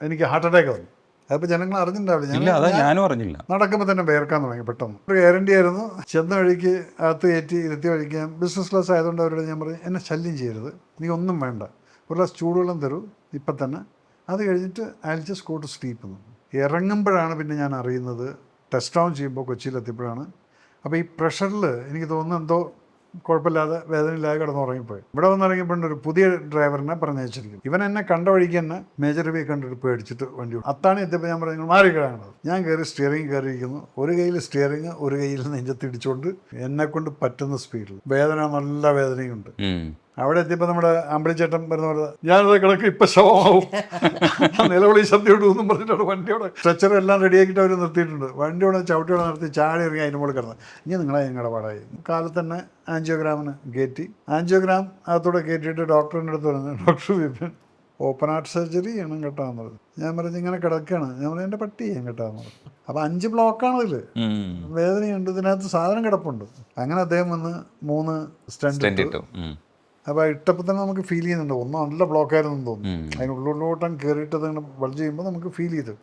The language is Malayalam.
എനിക്ക് ഹാർട്ട് അറ്റാക്ക് വന്നു. അതിപ്പോൾ ജനങ്ങൾ അറിഞ്ഞിട്ടുണ്ടാവില്ല. ഞാനും അറിഞ്ഞില്ല. നടക്കുമ്പോൾ തന്നെ വേർക്കാൻ തുടങ്ങി പെട്ടെന്ന്. ഒരു ഗ്യാരണ്ടി ആയിരുന്നു. ചെന്ന വഴിക്ക് അകത്ത് കയറ്റി ഇരുത്തി വഴിക്ക് ഞാൻ ബിസിനസ് ക്ലാസ് ആയതുകൊണ്ട് അവരോട് ഞാൻ പറഞ്ഞു, എന്നെ ശല്യം ചെയ്യരുത്, നീ ഒന്നും വേണ്ട, ഒരു ഗ്ലാസ് ചൂടുവെള്ളം തരൂ ഇപ്പം തന്നെ, അത് കഴിഞ്ഞിട്ട് I will just go to sleep എന്ന്. ഇറങ്ങുമ്പോഴാണ് പിന്നെ ഞാൻ അറിയുന്നത്, ടെസ്റ്റ് ഡൗൺ ചെയ്യുമ്പോൾ കൊച്ചിയിലെത്തിയപ്പോഴാണ്. അപ്പോൾ ഈ പ്രഷറിൽ എനിക്ക് തോന്നുന്നു എന്തോ കുഴപ്പമില്ലാതെ വേദനയില്ലാതെ കിടന്നുറങ്ങിപ്പോയി. ഇവിടെ വന്നിറങ്ങിയപ്പോഴുണ്ട് ഒരു പുതിയ ഡ്രൈവറിനെ പറഞ്ഞയച്ചിരിക്കും. ഇവൻ എന്നെ കണ്ട വഴിക്ക് തന്നെ മേജർ വേ കണ്ടിട്ട് പേടിച്ചിട്ട് വണ്ടി അത്താണി എത്തിയപ്പോൾ ഞാൻ പറഞ്ഞു മാറിക്കിടാണത്. ഞാൻ കയറി സ്റ്റിയറിംഗ് കയറിയിരിക്കുന്നു. ഒരു കയ്യിൽ സ്റ്റിയറിംഗ്, ഒരു കയ്യിൽ നെഞ്ചത്തിടിച്ചുകൊണ്ട് എന്നെക്കൊണ്ട് പറ്റുന്ന സ്പീഡിൽ. വേദന, നല്ല വേദനയുണ്ട്. അവിടെ എത്തിയപ്പോൾ നമ്മുടെ അമ്പിളിച്ചേട്ടൻ വരുന്ന പോലെ ഞാനത് കിടക്കും ഇപ്പം ശവമാവും നിലവിളി ശബ്ദയോട് ഒന്നും പറഞ്ഞിട്ടുണ്ട്. വണ്ടിയോടെ സ്ട്രെച്ചർ എല്ലാം റെഡിയാക്കിയിട്ട് അവർ നിർത്തിയിട്ടുണ്ട്. വണ്ടിയോടെ ചവിട്ടിയോടെ നിർത്തി ചാടി ഇറങ്ങി അതിന് മുകളിൽ കിടന്നത്. ഇനി ഞങ്ങളുടെ പാടായി. കാലത്ത് തന്നെ ആൻജിയോഗ്രാമിന് കയറ്റി. ആൻജിയോഗ്രാം അകത്തൂടെ കയറ്റിയിട്ട് ഡോക്ടറിൻ്റെ അടുത്ത് പറഞ്ഞു, doctor Vipin open heart surgery ചെയ്യണം കേട്ടാന്ന് പറഞ്ഞു. ഞാൻ പറഞ്ഞു ഇങ്ങനെ കിടക്കുകയാണ്. ഞാൻ പറഞ്ഞു എൻ്റെ പട്ടി ചെയ്യാൻ കേട്ടാന്ന് പറഞ്ഞു. അപ്പോൾ 5 ബ്ലോക്കാണ് ഇതിൽ, വേദനയുണ്ട്, ഇതിനകത്ത് സാധനം കിടപ്പുണ്ട്. അങ്ങനെ അദ്ദേഹം വന്ന് 3 സ്റ്റെൻറ്റ് ഇട്ടു. അപ്പോൾ ഇട്ടപ്പോൾ തന്നെ നമുക്ക് ഫീൽ ചെയ്യുന്നുണ്ട് ഒന്നും നല്ല ബ്ലോക്കായിരുന്നു തോന്നുന്നു. അതിനുള്ളിലോട്ടം കയറിയിട്ട് അതിങ്ങനെ ബൾജ് ചെയ്യുമ്പോൾ നമുക്ക് ഫീൽ ചെയ്തു.